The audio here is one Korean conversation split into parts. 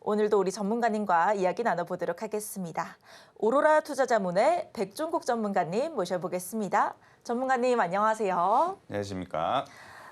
오늘도 우리 전문가님과 이야기 나눠보도록 하겠습니다. 오로라 투자자문의 백종국 전문가님 모셔보겠습니다. 전문가님 안녕하세요. 안녕하십니까.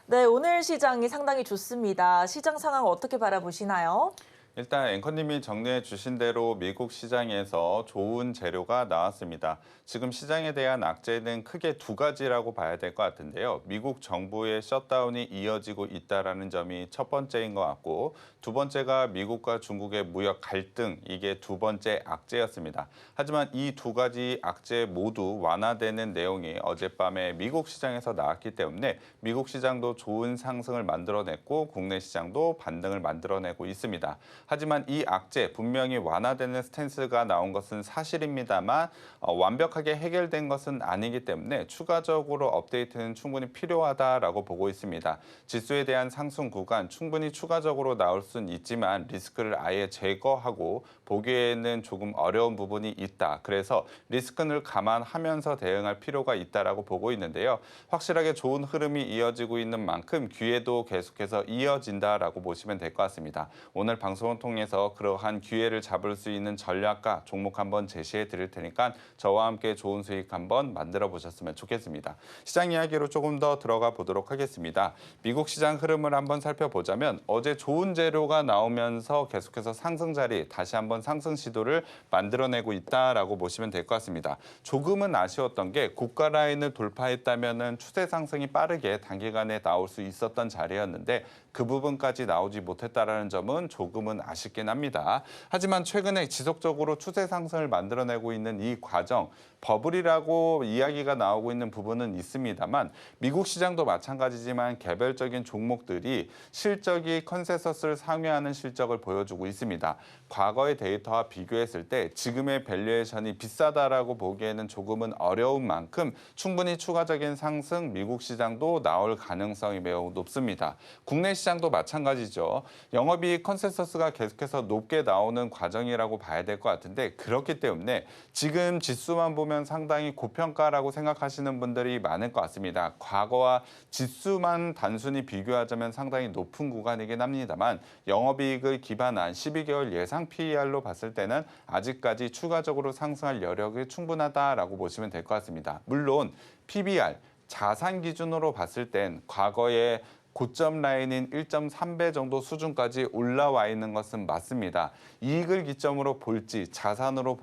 네, 오늘 시장이 상당히 좋습니다. 시장 상황 어떻게 바라보시나요? 일단 앵커님이 정리해 주신 대로 미국 시장에서 좋은 재료가 나왔습니다. 지금 시장에 대한 악재는 크게 두 가지라고 봐야 될 것 같은데요. 미국 정부의 셧다운이 이어지고 있다는 점이 첫 번째인 것 같고, 두 번째가 미국과 중국의 무역 갈등, 이게 두 번째 악재였습니다. 하지만 이 두 가지 악재 모두 완화되는 내용이 어젯밤에 미국 시장에서 나왔기 때문에 미국 시장도 좋은 상승을 만들어냈고 국내 시장도 반등을 만들어내고 있습니다. 하지만 이 악재 분명히 완화되는 스탠스가 나온 것은 사실입니다만 완벽하게 해결된 것은 아니기 때문에 추가적으로 업데이트는 충분히 필요하다라고 보고 있습니다. 지수에 대한 상승 구간 충분히 추가적으로 나올 수는 있지만 리스크를 아예 제거하고 보기에는 조금 어려운 부분이 있다. 그래서 리스크를 감안하면서 대응할 필요가 있다라고 보고 있는데요. 확실하게 좋은 흐름이 이어지고 있는 만큼 기회도 계속해서 이어진다라고 보시면 될 것 같습니다. 오늘 방송을 통해서 그러한 기회를 잡을 수 있는 전략과 종목 한번 제시해 드릴 테니까 저와 함께 좋은 수익 한번 만들어 보셨으면 좋겠습니다. 시장 이야기로 조금 더 들어가 보도록 하겠습니다. 미국 시장 흐름을 한번 살펴보자면 어제 좋은 재료가 나오면서 계속해서 상승 자리 다시 한번 상승 시도를 만들어내고 있다라고 보시면 될 것 같습니다. 조금은 아쉬웠던 게 고가 라인을 돌파했다면은 추세 상승이 빠르게 단기간에 나올 수 있었던 자리였는데 그 부분까지 나오지 못했다라는 점은 조금은 아쉽긴 합니다. 하지만 최근에 지속적으로 추세 상승을 만들어내고 있는 이 과정, 버블이라고 이야기가 나오고 있는 부분은 있습니다만 미국 시장도 마찬가지지만 개별적인 종목들이 실적이 컨센서스를 상회하는 실적을 보여주고 있습니다. 과거의 데이터와 비교했을 때 지금의 밸류에이션이 비싸다라고 보기에는 조금은 어려운 만큼 충분히 추가적인 상승 미국 시장도 나올 가능성이 매우 높습니다. 국내 시장도 마찬가지죠. 영업이익 컨센서스가 계속해서 높게 나오는 과정이라고 봐야 될 것 같은데 그렇기 때문에 지금 지수만 보면 상당히 고평가라고 생각하시는 분들이 많을 것 같습니다. 과거와 지수만 단순히 비교하자면 상당히 높은 구간이긴 합니다만 영업이익을 기반한 12개월 예상 PER로 봤을 때는 아직까지 추가적으로 상승할 여력이 충분하다라고 보시면 될 것 같습니다. 물론 PBR, 자산 기준으로 봤을 땐 과거에 고점 라인인 1.3배 정도 수준까지 올라와 있는 것은 맞습니다. 이익을 기점으로 볼지 자산으로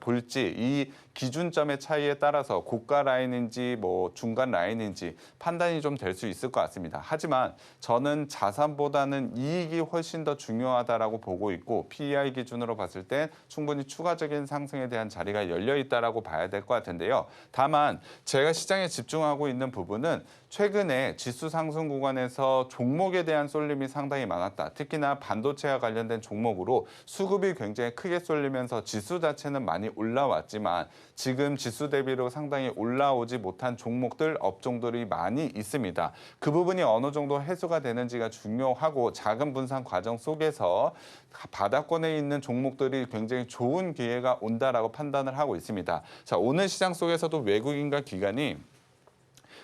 볼지 이 기준점의 차이에 따라서 고가 라인인지 중간 라인인지 판단이 좀 될 수 있을 것 같습니다. 하지만 저는 자산보다는 이익이 훨씬 더 중요하다라고 보고 있고 PER 기준으로 봤을 때 충분히 추가적인 상승에 대한 자리가 열려 있다라고 봐야 될 것 같은데요. 다만 제가 시장에 집중하고 있는 부분은 최근에 지수 상승 구간에서 종목에 대한 쏠림이 상당히 많았다. 특히나 반도체와 관련된 종목으로 수급이 굉장히 크게 쏠리면서 지수 자체는 많이 올라왔지만 지금 지수 대비로 상당히 올라오지 못한 종목들, 업종들이 많이 있습니다. 그 부분이 어느 정도 해소가 되는지가 중요하고 작은 분산 과정 속에서 바닥권에 있는 종목들이 굉장히 좋은 기회가 온다라고 판단을 하고 있습니다. 자, 오늘 시장 속에서도 외국인과 기관이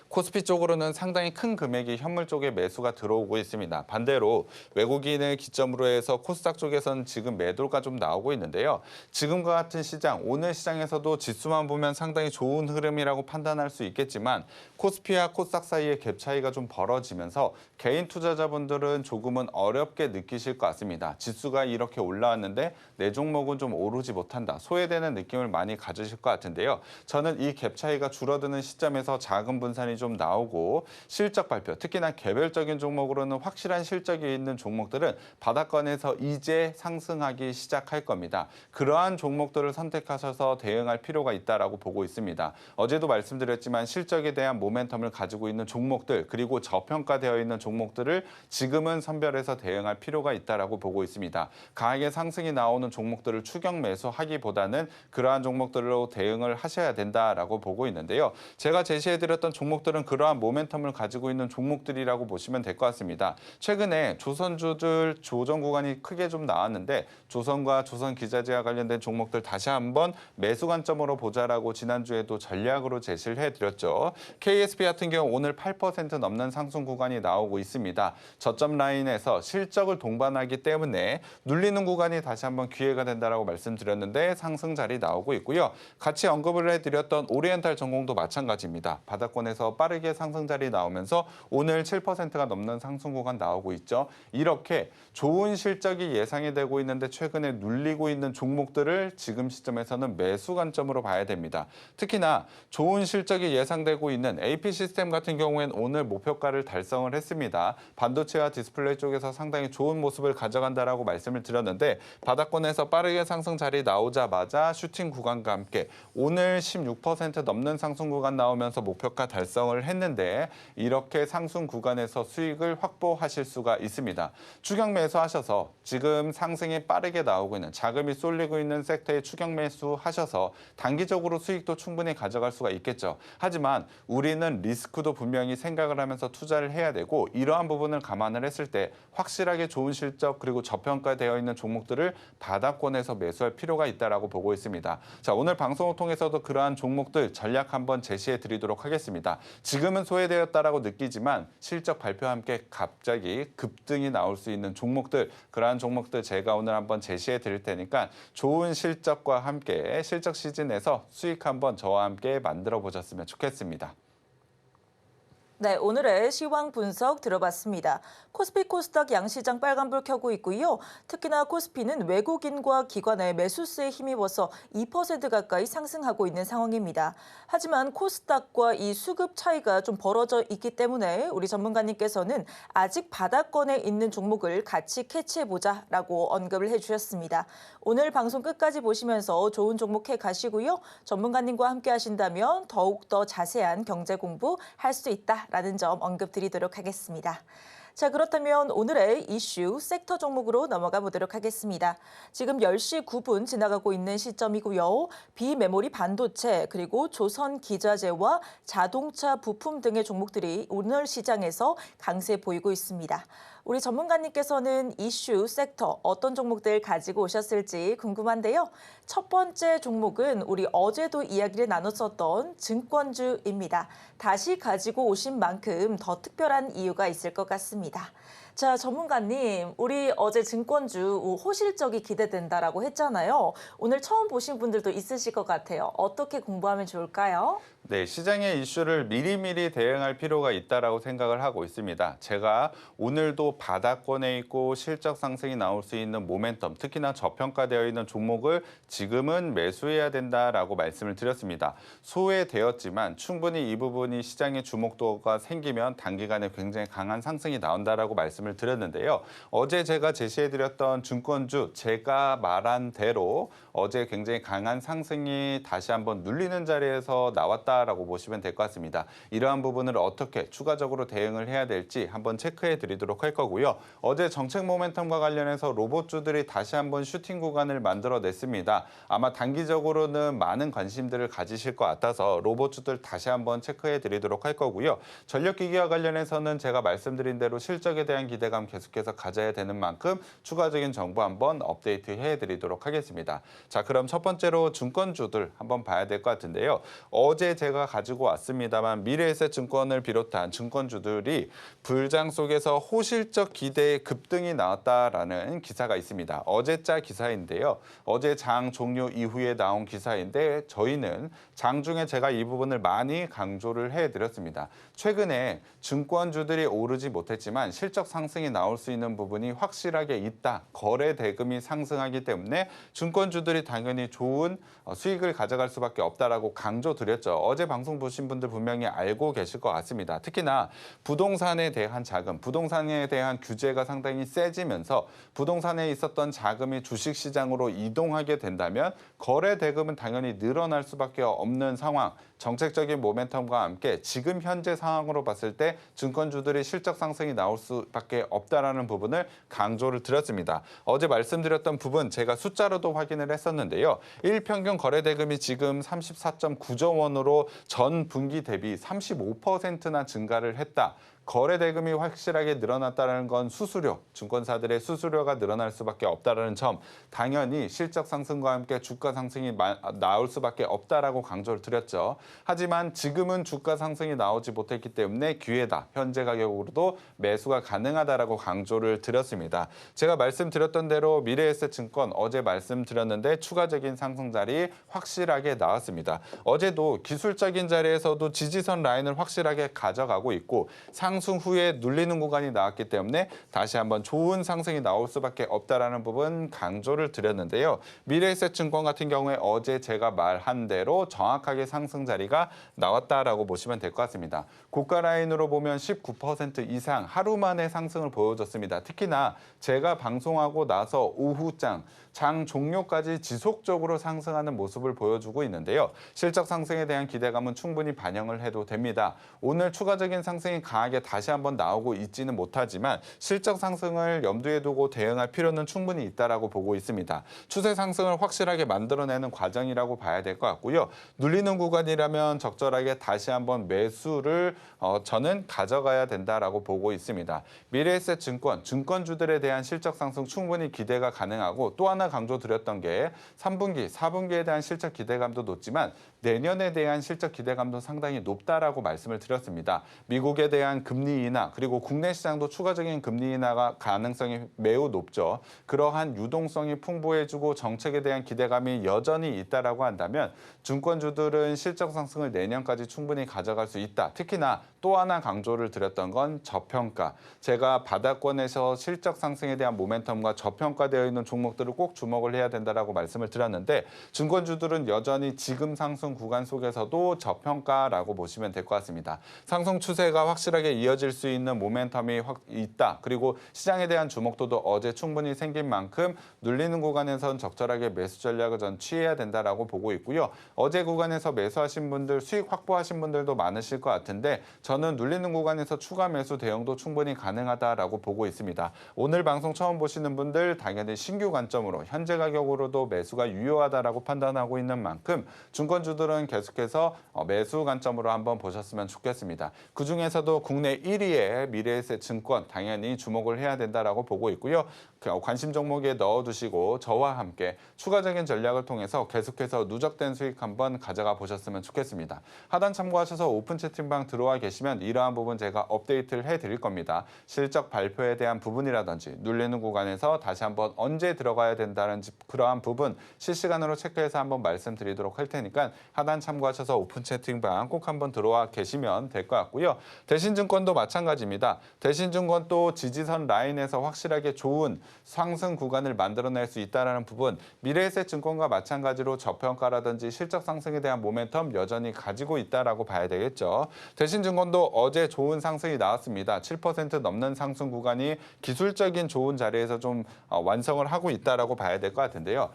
코스피 쪽으로는 상당히 큰 금액이 현물 쪽에 매수가 들어오고 있습니다. 반대로 외국인을 기점으로 해서 코스닥 쪽에서는 지금 매도가 좀 나오고 있는데요. 지금과 같은 시장, 오늘 시장에서도 지수만 보면 상당히 좋은 흐름이라고 판단할 수 있겠지만 코스피와 코스닥 사이의 갭 차이가 좀 벌어지면서 개인 투자자분들은 조금은 어렵게 느끼실 것 같습니다. 지수가 이렇게 올라왔는데 내 종목은 좀 오르지 못한다. 소외되는 느낌을 많이 가지실 것 같은데요. 저는 이 갭 차이가 줄어드는 시점에서 작은 분산이 좀 나오고 실적 발표, 특히나 개별적인 종목으로는 확실한 실적이 있는 종목들은 바닥권에서 이제 상승하기 시작할 겁니다. 그러한 종목들을 선택하셔서 대응할 필요가 있다라고 보고 있습니다. 어제도 말씀드렸지만 실적에 대한 모멘텀을 가지고 있는 종목들 그리고 저평가되어 있는 종목들을 지금은 선별해서 대응할 필요가 있다라고 보고 있습니다. 강하게 상승이 나오는 종목들을 추격 매수하기보다는 그러한 종목들로 대응을 하셔야 된다라고 보고 있는데요. 제가 제시해드렸던 종목들 종목들은 그러한 모멘텀을 가지고 있는 종목들이라고 보시면 될 것 같습니다. 최근에 조선주들 조정 구간이 크게 좀 나왔는데 조선과 조선기자재와 관련된 종목들 다시 한번 매수 관점으로 보자라고 지난주에도 전략으로 제시를 해드렸죠. KSP 같은 경우 오늘 8% 넘는 상승 구간이 나오고 있습니다. 저점 라인에서 실적을 동반하기 때문에 눌리는 구간이 다시 한번 기회가 된다라고 말씀드렸는데 상승 자리 나오고 있고요. 같이 언급을 해드렸던 오리엔탈 전공도 마찬가지입니다. 바닥권에서 빠르게 상승 자리 나오면서 오늘 7%가 넘는 상승 구간 나오고 있죠. 이렇게 좋은 실적이 예상이 되고 있는데 최근에 눌리고 있는 종목들을 지금 시점에서는 매수 관점으로 봐야 됩니다. 특히나 좋은 실적이 예상되고 있는 AP 시스템 같은 경우에는 오늘 목표가를 달성을 했습니다. 반도체와 디스플레이 쪽에서 상당히 좋은 모습을 가져간다라고 말씀을 드렸는데 바닥권에서 빠르게 상승 자리 나오자마자 슈팅 구간과 함께 오늘 16% 넘는 상승 구간 나오면서 목표가 달성을 했는데 이렇게 상승 구간에서 수익을 확보하실 수가 있습니다. 추격 매수하셔서 지금 상승이 빠르게 나오고 있는 자금이 쏠리고 있는 섹터에 추격 매수하셔서 단기적으로 수익도 충분히 가져갈 수가 있겠죠. 하지만 우리는 리스크도 분명히 생각을 하면서 투자를 해야 되고 이러한 부분을 감안을 했을 때 확실하게 좋은 실적 그리고 저평가되어 있는 종목들을 바닥권에서 매수할 필요가 있다라고 보고 있습니다. 자, 오늘 방송을 통해서도 그러한 종목들 전략 한번 제시해 드리도록 하겠습니다. 지금은 소외되었다라고 느끼지만 실적 발표와 함께 갑자기 급등이 나올 수 있는 종목들, 그러한 종목들 제가 오늘 한번 제시해 드릴 테니까 좋은 실적과 함께 실적 시즌에서 수익 한번 저와 함께 만들어 보셨으면 좋겠습니다. 네, 오늘의 시황 분석 들어봤습니다. 코스피 코스닥 양시장 빨간불 켜고 있고요. 특히나 코스피는 외국인과 기관의 매수세에 힘입어서 2% 가까이 상승하고 있는 상황입니다. 하지만 코스닥과 이 수급 차이가 좀 벌어져 있기 때문에 우리 전문가님께서는 아직 바닥권에 있는 종목을 같이 캐치해보자라고 언급을 해주셨습니다. 오늘 방송 끝까지 보시면서 좋은 종목 해 가시고요. 전문가님과 함께 하신다면 더욱더 자세한 경제 공부할 수 있다라는 점 언급드리도록 하겠습니다. 자, 그렇다면 오늘의 이슈 섹터 종목으로 넘어가 보도록 하겠습니다. 지금 10시 9분 지나가고 있는 시점이고요. 비메모리 반도체 그리고 조선 기자재와 자동차 부품 등의 종목들이 오늘 시장에서 강세 보이고 있습니다. 우리 전문가님께서는 이슈 섹터 어떤 종목들 가지고 오셨을지 궁금한데요. 첫 번째 종목은 우리 어제도 이야기를 나눴었던 증권주입니다. 다시 가지고 오신 만큼 더 특별한 이유가 있을 것 같습니다. 자, 전문가님, 우리 어제 증권주 호실적이 기대된다라고 했잖아요. 오늘 처음 보신 분들도 있으실 것 같아요. 어떻게 공부하면 좋을까요? 네, 시장의 이슈를 미리미리 대응할 필요가 있다라고 생각을 하고 있습니다. 제가 오늘도 바닥권에 있고 실적 상승이 나올 수 있는 모멘텀, 특히나 저평가되어 있는 종목을 지금은 매수해야 된다라고 말씀을 드렸습니다. 소외되었지만 충분히 이 부분이 시장의 주목도가 생기면 단기간에 굉장히 강한 상승이 나온다라고 말씀을 드렸는데요. 어제 제가 제시해드렸던 증권주, 제가 말한 대로 어제 굉장히 강한 상승이 다시 한번 눌리는 자리에서 나왔다라고 보시면 될 것 같습니다. 이러한 부분을 어떻게 추가적으로 대응을 해야 될지 한번 체크해 드리도록 할 거고요. 어제 정책 모멘텀과 관련해서 로봇주들이 다시 한번 슈팅 구간을 만들어냈습니다. 아마 단기적으로는 많은 관심들을 가지실 것 같아서 로봇주들 다시 한번 체크해 드리도록 할 거고요. 전력기기와 관련해서는 제가 말씀드린 대로 실적에 대한 기대감 계속해서 가져야 되는 만큼 추가적인 정보 한번 업데이트 해드리도록 하겠습니다. 자, 그럼 첫 번째로 증권주들 한번 봐야 될 것 같은데요. 어제 제가 가지고 왔습니다만 미래에셋 증권을 비롯한 증권주들이 불장 속에서 호실적 기대의 급등이 나왔다라는 기사가 있습니다. 어제자 기사인데요. 어제 장 종료 이후에 나온 기사인데 저희는 장중에 제가 이 부분을 많이 강조를 해드렸습니다. 최근에 증권주들이 오르지 못했지만 실적 상승이 나올 수 있는 부분이 확실하게 있다. 거래 대금이 상승하기 때문에 증권주들이 당연히 좋은 수익을 가져갈 수밖에 없다라고 강조드렸죠. 어제 방송 보신 분들 분명히 알고 계실 것 같습니다. 특히나 부동산에 대한 자금, 부동산에 대한 규제가 상당히 세지면서 부동산에 있었던 자금이 주식시장으로 이동하게 된다면 거래 대금은 당연히 늘어날 수밖에 없는 상황. 정책적인 모멘텀과 함께 지금 현재 상황으로 봤을 때 증권주들이 실적 상승이 나올 수밖에 없다라는 부분을 강조를 드렸습니다. 어제 말씀드렸던 부분 제가 숫자로도 확인을 했었는데요. 일평균 거래 대금이 지금 34.9조 원으로 그리고 전 분기 대비 35%나 증가를 했다. 거래 대금이 확실하게 늘어났다는 건 수수료, 증권사들의 수수료가 늘어날 수밖에 없다는 점, 당연히 실적 상승과 함께 주가 상승이 나올 수밖에 없다라고 강조를 드렸죠. 하지만 지금은 주가 상승이 나오지 못했기 때문에 기회다. 현재 가격으로도 매수가 가능하다라고 강조를 드렸습니다. 제가 말씀드렸던 대로 미래에셋증권 어제 말씀드렸는데 추가적인 상승 자리 확실하게 나왔습니다. 어제도 기술적인 자리에서도 지지선 라인을 확실하게 가져가고 있고 상승 후에 눌리는 구간이 나왔기 때문에 다시 한번 좋은 상승이 나올 수밖에 없다라는 부분 강조를 드렸는데요. 미래에셋증권 같은 경우에 어제 제가 말한 대로 정확하게 상승 자리가 나왔다라고 보시면 될 것 같습니다. 고가 라인으로 보면 19% 이상 하루 만에 상승을 보여줬습니다. 특히나 제가 방송하고 나서 오후장 장 종료까지 지속적으로 상승하는 모습을 보여주고 있는데요. 실적 상승에 대한 기대감은 충분히 반영을 해도 됩니다. 오늘 추가적인 상승이 강하게 다시 한번 나오고 있지는 못하지만 실적 상승을 염두에 두고 대응할 필요는 충분히 있다라고 보고 있습니다. 추세 상승을 확실하게 만들어내는 과정이라고 봐야 될 것 같고요. 눌리는 구간이라면 적절하게 다시 한번 매수를 저는 가져가야 된다라고 보고 있습니다. 미래에셋증권, 증권주들에 대한 실적 상승 충분히 기대가 가능하고 또 하나 강조드렸던 게 3분기, 4분기에 대한 실적 기대감도 높지만 내년에 대한 실적 기대감도 상당히 높다라고 말씀을 드렸습니다. 미국에 대한 금리 인하 그리고 국내 시장도 추가적인 금리 인하가 가능성이 매우 높죠. 그러한 유동성이 풍부해지고 정책에 대한 기대감이 여전히 있다라고 한다면 증권주들은 실적 상승을 내년까지 충분히 가져갈 수 있다. 특히나 또 하나 강조를 드렸던 건 저평가. 제가 바닥권에서 실적 상승에 대한 모멘텀과 저평가되어 있는 종목들을 꼭 주목을 해야 된다라고 말씀을 드렸는데 증권주들은 여전히 지금 상승 구간 속에서도 저평가라고 보시면 될 것 같습니다. 상승 추세가 확실하게 이어질 수 있는 모멘텀이 있다. 그리고 시장에 대한 주목도도 어제 충분히 생긴 만큼 눌리는 구간에선 적절하게 매수 전략을 전 취해야 된다라고 보고 있고요. 어제 구간에서 매수하신 분들, 수익 확보하신 분들도 많으실 것 같은데 저는 눌리는 구간에서 추가 매수 대응도 충분히 가능하다라고 보고 있습니다. 오늘 방송 처음 보시는 분들 당연히 신규 관점으로 현재 가격으로도 매수가 유효하다라고 판단하고 있는 만큼 증권주들은 계속해서 매수 관점으로 한번 보셨으면 좋겠습니다. 그중에서도 국내 1위의 미래에셋증권 당연히 주목을 해야 된다라고 보고 있고요. 관심 종목에 넣어두시고 저와 함께 추가적인 전략을 통해서 계속해서 누적된 수익 한번 가져가 보셨으면 좋겠습니다. 하단 참고하셔서 오픈 채팅방 들어와 계시면 이러한 부분 제가 업데이트를 해드릴 겁니다. 실적 발표에 대한 부분이라든지 눌리는 구간에서 다시 한번 언제 들어가야 된다는 그러한 부분 실시간으로 체크해서 한번 말씀드리도록 할 테니까 하단 참고하셔서 오픈 채팅방 꼭 한번 들어와 계시면 될 것 같고요. 대신증권도 마찬가지입니다. 대신증권도 지지선 라인에서 확실하게 좋은 상승 구간을 만들어낼 수 있다는 부분 미래에셋증권과 마찬가지로 저평가라든지 실적 상승에 대한 모멘텀 여전히 가지고 있다라고 봐야 되겠죠. 대신증권도 어제 좋은 상승이 나왔습니다. 7% 넘는 상승 구간이 기술적인 좋은 자리에서 좀 완성을 하고 있다라고 봐야 될 것 같은데요.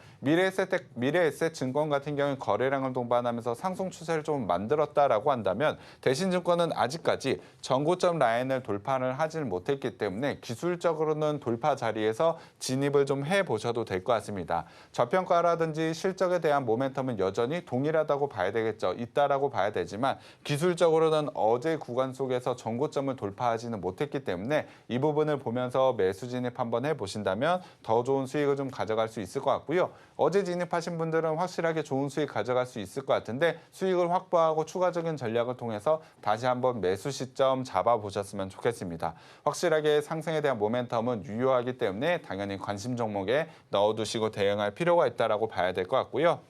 미래에셋증권 같은 경우는 거래량을 동반하면서 상승 추세를 좀 만들었다라고 한다면 대신증권은 아직까지 전고점 라인을 돌파를 하질 못했기 때문에 기술적으로는 돌파 자리에서 진입을 좀 해보셔도 될 것 같습니다. 저평가라든지 실적에 대한 모멘텀은 여전히 동일하다고 봐야 되겠죠. 있다라고 봐야 되지만 기술적으로는 어제 구간 속에서 전고점을 돌파하지는 못했기 때문에 이 부분을 보면서 매수 진입 한번 해보신다면 더 좋은 수익을 좀 가져갈 수 있을 것 같고요. 어제 진입하신 분들은 확실하게 좋은 수익 가져갈 수 있을 것 같은데 수익을 확보하고 추가적인 전략을 통해서 다시 한번 매수 시점 잡아보셨으면 좋겠습니다. 확실하게 상승에 대한 모멘텀은 유효하기 때문에 당연히 관심 종목에 넣어두시고 대응할 필요가 있다라고 봐야 될 것 같고요.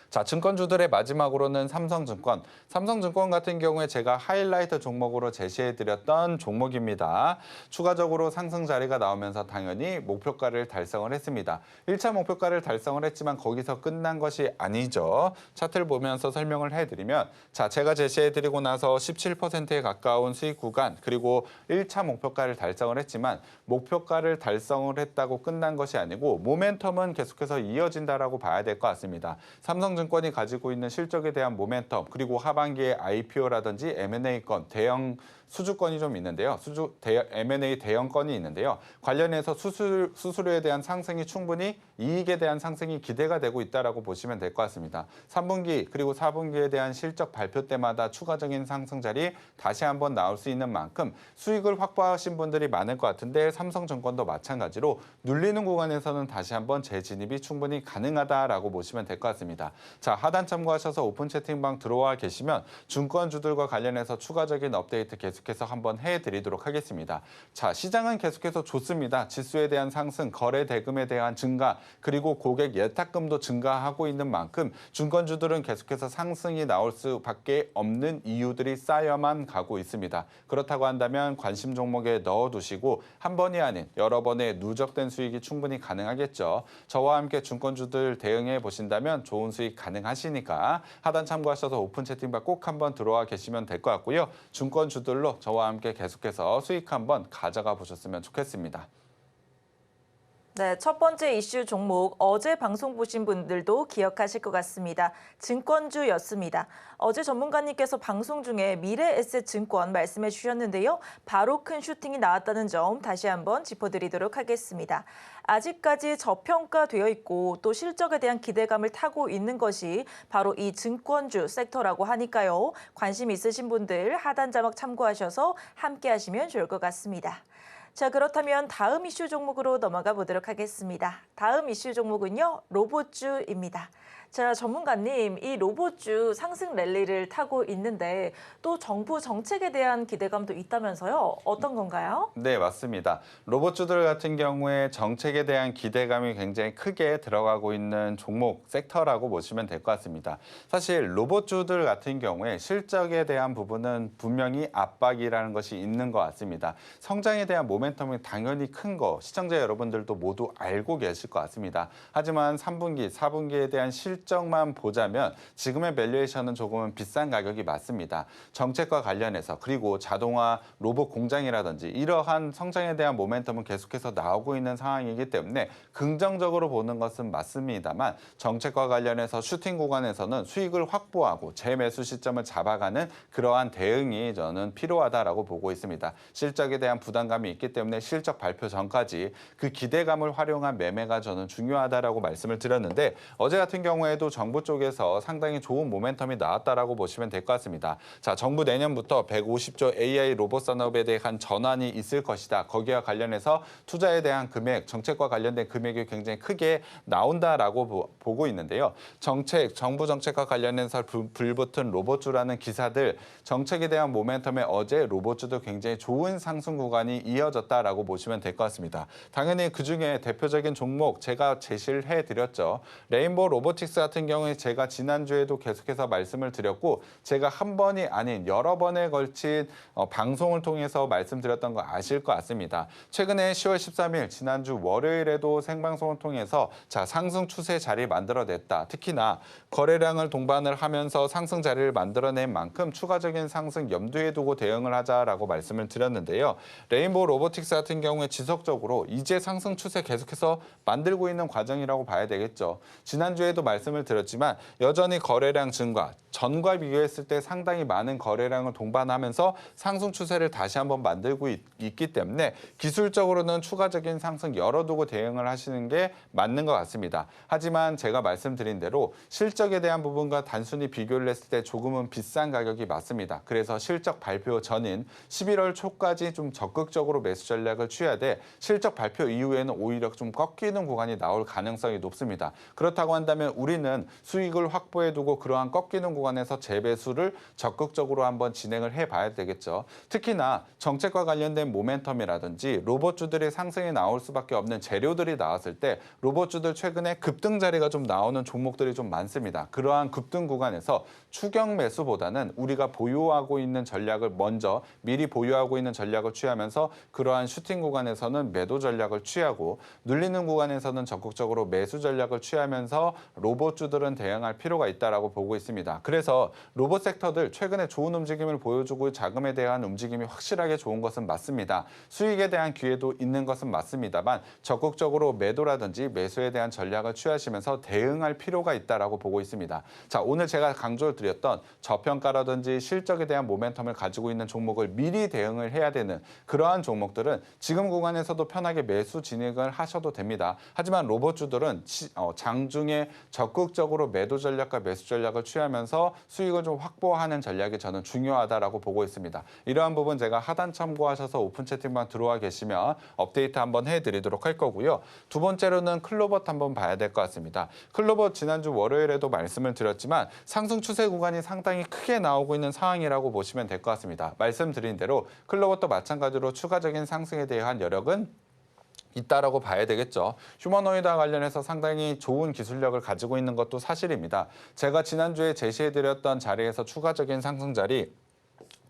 자, 증권주들의 마지막으로는 삼성증권. 삼성증권 같은 경우에 제가 하이라이트 종목으로 제시해드렸던 종목입니다. 추가적으로 상승 자리가 나오면서 당연히 목표가를 달성을 했습니다. 1차 목표가를 달성을 했지만 거기서 끝난 것이 아니죠. 차트를 보면서 설명을 해드리면 자, 제가 제시해드리고 나서 17%에 가까운 수익 구간 그리고 1차 목표가를 달성을 했지만 목표가를 달성을 했다고 끝난 것이 아니고 모멘텀은 계속해서 이어진다라고 봐야 될 것 같습니다. 삼성증권 삼성증권이 가지고 있는 실적에 대한 모멘텀, 그리고 하반기에 IPO라든지 M&A건, 대형 수주건이 좀 있는데요. M&A 대형건이 있는데요. 관련해서 수수료에 대한 상승이 충분히 이익에 대한 상승이 기대가 되고 있다라고 보시면 될 것 같습니다. 3분기 그리고 4분기에 대한 실적 발표 때마다 추가적인 상승 자리 다시 한번 나올 수 있는 만큼 수익을 확보하신 분들이 많을 것 같은데 삼성증권도 마찬가지로 눌리는 구간에서는 다시 한번 재진입이 충분히 가능하다라고 보시면 될 것 같습니다. 자, 하단 참고하셔서 오픈 채팅방 들어와 계시면 증권주들과 관련해서 추가적인 업데이트 계속해서 한번 해드리도록 하겠습니다. 자, 시장은 계속해서 좋습니다. 지수에 대한 상승, 거래 대금에 대한 증가, 그리고 고객 예탁금도 증가하고 있는 만큼 증권주들은 계속해서 상승이 나올 수밖에 없는 이유들이 쌓여만 가고 있습니다. 그렇다고 한다면 관심 종목에 넣어두시고 한 번이 아닌 여러 번의 누적된 수익이 충분히 가능하겠죠. 저와 함께 증권주들 대응해 보신다면 좋은 수익 가능하시니까 하단 참고하셔서 오픈 채팅방 꼭 한번 들어와 계시면 될 것 같고요. 증권주들로 저와 함께 계속해서 수익 한번 가져가 보셨으면 좋겠습니다. 네, 첫 번째 이슈 종목 어제 방송 보신 분들도 기억하실 것 같습니다. 증권주였습니다. 어제 전문가님께서 방송 중에 미래에셋증권 말씀해 주셨는데요. 바로 큰 슈팅이 나왔다는 점 다시 한번 짚어드리도록 하겠습니다. 아직까지 저평가되어 있고 또 실적에 대한 기대감을 타고 있는 것이 바로 이 증권주 섹터라고 하니까요. 관심 있으신 분들 하단 자막 참고하셔서 함께 하시면 좋을 것 같습니다. 자, 그렇다면 다음 이슈 종목으로 넘어가 보도록 하겠습니다. 다음 이슈 종목은요, 로봇주입니다. 자, 전문가님, 이 로봇주 상승 랠리를 타고 있는데 또 정부 정책에 대한 기대감도 있다면서요? 어떤 건가요? 네, 맞습니다. 로봇주들 같은 경우에 정책에 대한 기대감이 굉장히 크게 들어가고 있는 종목 섹터라고 보시면 될 것 같습니다. 사실 로봇주들 같은 경우에 실적에 대한 부분은 분명히 압박이라는 것이 있는 것 같습니다. 성장에 대한 모멘텀이 당연히 큰 거 시청자 여러분들도 모두 알고 계실 것 같습니다. 하지만 3분기, 4분기에 대한 실적만 보자면 지금의 밸류에이션은 조금은 비싼 가격이 맞습니다. 정책과 관련해서 그리고 자동화 로봇 공장이라든지 이러한 성장에 대한 모멘텀은 계속해서 나오고 있는 상황이기 때문에 긍정적으로 보는 것은 맞습니다만 정책과 관련해서 슈팅 구간에서는 수익을 확보하고 재매수 시점을 잡아가는 그러한 대응이 저는 필요하다라고 보고 있습니다. 실적에 대한 부담감이 있기 때문에 실적 발표 전까지 그 기대감을 활용한 매매가 저는 중요하다라고 말씀을 드렸는데 어제 같은 경우에도 정부 쪽에서 상당히 좋은 모멘텀이 나왔다라고 보시면 될 것 같습니다. 자, 정부 내년부터 150조 AI 로봇 산업에 대한 전환이 있을 것이다. 거기와 관련해서 투자에 대한 금액, 정책과 관련된 금액이 굉장히 크게 나온다라고 보고 있는데요. 정부 정책과 관련해서 불붙은 로봇주라는 기사들, 정책에 대한 모멘텀에 어제 로봇주도 굉장히 좋은 상승 구간이 이어졌다라고 보시면 될 것 같습니다. 당연히 그중에 대표적인 종목 제가 제시를 해드렸죠. 레인보우 로보틱스 같은 경우에 제가 지난주에도 계속해서 말씀을 드렸고 제가 한 번이 아닌 여러 번에 걸친 방송을 통해서 말씀드렸던 거 아실 것 같습니다. 최근에 10월 13일 지난주 월요일에도 생방송을 통해서 자, 상승 추세 자리 만들어냈다. 특히나 거래량을 동반을 하면서 상승 자리를 만들어낸 만큼 추가적인 상승 염두에 두고 대응을 하자라고 말씀을 드렸는데요. 레인보우 로보틱스 같은 경우에 지속적으로 이제 상승 추세 계속해서 만들고 있는 과정이라고 봐야 되겠죠. 지난주에도 말씀을 드렸지만 여전히 거래량 증가, 전과 비교했을 때 상당히 많은 거래량을 동반하면서 상승 추세를 다시 한번 만들고 있기 때문에 기술적으로는 추가적인 상승 열어두고 대응을 하시는 게 맞는 것 같습니다. 하지만 제가 말씀드린 대로 실적에 대한 부분과 단순히 비교를 했을 때 조금은 비싼 가격이 맞습니다. 그래서 실적 발표 전인 11월 초까지 좀 적극적으로 매수 전략을 취해야 돼 실적 발표 이후에는 오히려 좀 꺾이는 구간이 나올 가능성이 높습니다. 그렇다고 한다면 우리는 수익을 확보해두고 그러한 꺾이는 구간에서 재배수를 적극적으로 한번 진행을 해봐야 되겠죠. 특히나 정책과 관련된 모멘텀이라든지 로봇주들의 상승이 나올 수밖에 없는 재료들이 나왔을 때 로봇주들 최근에 급등 자리가 좀 나오는 종목들이 좀 많습니다. 그러한 급등 구간에서 추격 매수보다는 우리가 보유하고 있는 전략을 먼저 미리 보유하고 있는 전략을 취하면서 그러한 그러한 슈팅 구간에서는 매도 전략을 취하고 눌리는 구간에서는 적극적으로 매수 전략을 취하면서 로봇주들은 대응할 필요가 있다라고 보고 있습니다. 그래서 로봇 섹터들 최근에 좋은 움직임을 보여주고 자금에 대한 움직임이 확실하게 좋은 것은 맞습니다. 수익에 대한 기회도 있는 것은 맞습니다만 적극적으로 매도라든지 매수에 대한 전략을 취하시면서 대응할 필요가 있다라고 보고 있습니다. 자, 오늘 제가 강조를 드렸던 저평가라든지 실적에 대한 모멘텀을 가지고 있는 종목을 미리 대응을 해야 되는 그러한 종목들은 지금 구간에서도 편하게 매수 진행을 하셔도 됩니다. 하지만 로봇주들은 장중에 적극적으로 매도 전략과 매수 전략을 취하면서 수익을 좀 확보하는 전략이 저는 중요하다라고 보고 있습니다. 이러한 부분 제가 하단 참고하셔서 오픈 채팅방 들어와 계시면 업데이트 한번 해드리도록 할 거고요. 두 번째로는 클로벗 한번 봐야 될 것 같습니다. 클로벗 지난주 월요일에도 말씀을 드렸지만 상승 추세 구간이 상당히 크게 나오고 있는 상황이라고 보시면 될 것 같습니다. 말씀드린 대로 클로벗도 마찬가지로 추가적인 상승에 대한 여력은 있다라고 봐야 되겠죠. 휴머노이드와 관련해서 상당히 좋은 기술력을 가지고 있는 것도 사실입니다. 제가 지난주에 제시해드렸던 자리에서 추가적인 상승 자리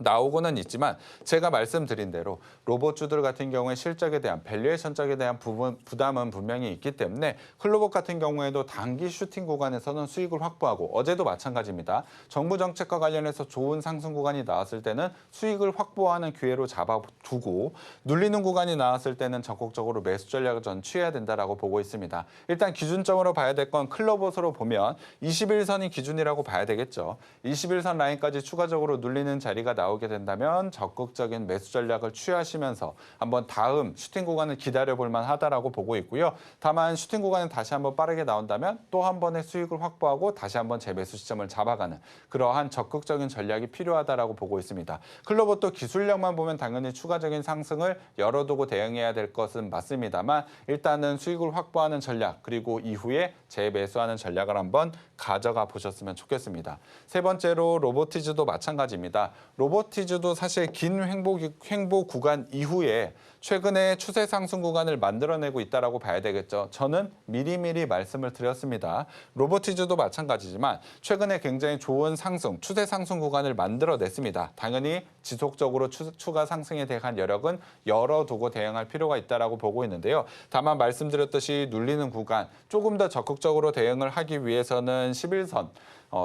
나오고는 있지만 제가 말씀드린 대로 로봇주들 같은 경우에 실적에 대한 밸류에이션적에 대한 부담은 분명히 있기 때문에 클로봇 같은 경우에도 단기 슈팅 구간에서는 수익을 확보하고 어제도 마찬가지입니다. 정부 정책과 관련해서 좋은 상승 구간이 나왔을 때는 수익을 확보하는 기회로 잡아두고 눌리는 구간이 나왔을 때는 적극적으로 매수 전략을 전 취해야 된다라고 보고 있습니다. 일단 기준점으로 봐야 될 건 클로봇으로 보면 21선이 기준이라고 봐야 되겠죠. 21선 라인까지 추가적으로 눌리는 자리가 나오게 된다면 적극적인 매수 전략을 취하시면서 한번 다음 슈팅 구간을 기다려볼 만하다라고 보고 있고요. 다만 슈팅 구간은 다시 한번 빠르게 나온다면 또 한 번의 수익을 확보하고 다시 한번 재매수 시점을 잡아가는 그러한 적극적인 전략이 필요하다라고 보고 있습니다. 클로봇도 기술력만 보면 당연히 추가적인 상승을 열어두고 대응해야 될 것은 맞습니다만 일단은 수익을 확보하는 전략 그리고 이후에 재매수하는 전략을 한번 가져가 보셨으면 좋겠습니다. 세 번째로 로보티즈도 마찬가지입니다. 로보티즈도 사실 긴 횡보 구간 이후에 최근에 추세 상승 구간을 만들어내고 있다라고 봐야 되겠죠. 저는 미리미리 말씀을 드렸습니다. 로보티즈도 마찬가지지만 최근에 굉장히 좋은 상승, 추세 상승 구간을 만들어냈습니다. 당연히 지속적으로 추가 상승에 대한 여력은 열어두고 대응할 필요가 있다라고 보고 있는데요. 다만 말씀드렸듯이 눌리는 구간 조금 더 적극적으로 대응을 하기 위해서는 11선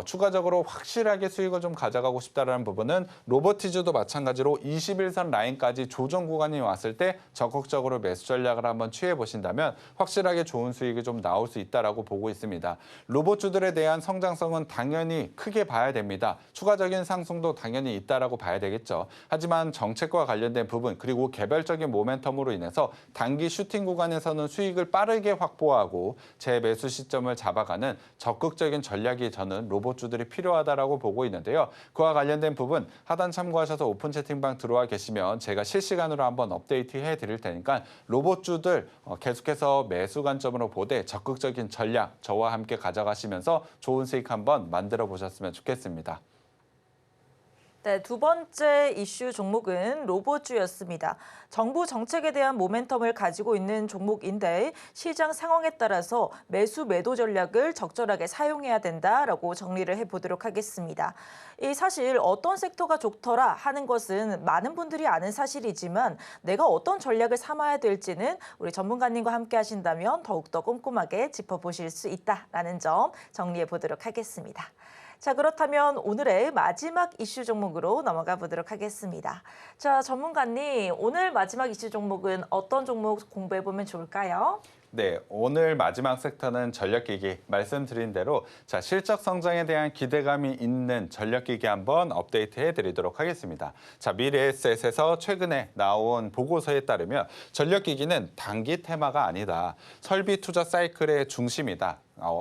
추가적으로 확실하게 수익을 좀 가져가고 싶다는 부분은 로보티즈도 마찬가지로 21선 라인까지 조정 구간이 왔을 때 적극적으로 매수 전략을 한번 취해 보신다면 확실하게 좋은 수익이 좀 나올 수 있다라고 보고 있습니다. 로봇주들에 대한 성장성은 당연히 크게 봐야 됩니다. 추가적인 상승도 당연히 있다라고 봐야 되겠죠. 하지만 정책과 관련된 부분 그리고 개별적인 모멘텀으로 인해서 단기 슈팅 구간에서는 수익을 빠르게 확보하고 재매수 시점을 잡아가는 적극적인 전략이 저는 로봇주들이 필요하다라고 보고 있는데요. 그와 관련된 부분 하단 참고하셔서 오픈 채팅방 들어와 계시면 제가 실시간으로 한번 업데이트해 드릴 테니까 로봇주들 계속해서 매수 관점으로 보되 적극적인 전략 저와 함께 가져가시면서 좋은 수익 한번 만들어 보셨으면 좋겠습니다. 네, 두 번째 이슈 종목은 로봇주였습니다. 정부 정책에 대한 모멘텀을 가지고 있는 종목인데 시장 상황에 따라서 매수 매도 전략을 적절하게 사용해야 된다라고 정리를 해보도록 하겠습니다. 사실 어떤 섹터가 좋더라 하는 것은 많은 분들이 아는 사실이지만 내가 어떤 전략을 삼아야 될지는 우리 전문가님과 함께 하신다면 더욱더 꼼꼼하게 짚어보실 수 있다라는 점 정리해 보도록 하겠습니다. 자, 그렇다면 오늘의 마지막 이슈 종목으로 넘어가 보도록 하겠습니다. 자, 전문가님, 오늘 마지막 이슈 종목은 어떤 종목 공부해 보면 좋을까요? 네, 오늘 마지막 섹터는 전력기기 말씀드린 대로 자 실적 성장에 대한 기대감이 있는 전력기기 한번 업데이트해 드리도록 하겠습니다. 자 미래에셋에서 최근에 나온 보고서에 따르면 전력기기는 단기 테마가 아니다. 설비 투자 사이클의 중심이다.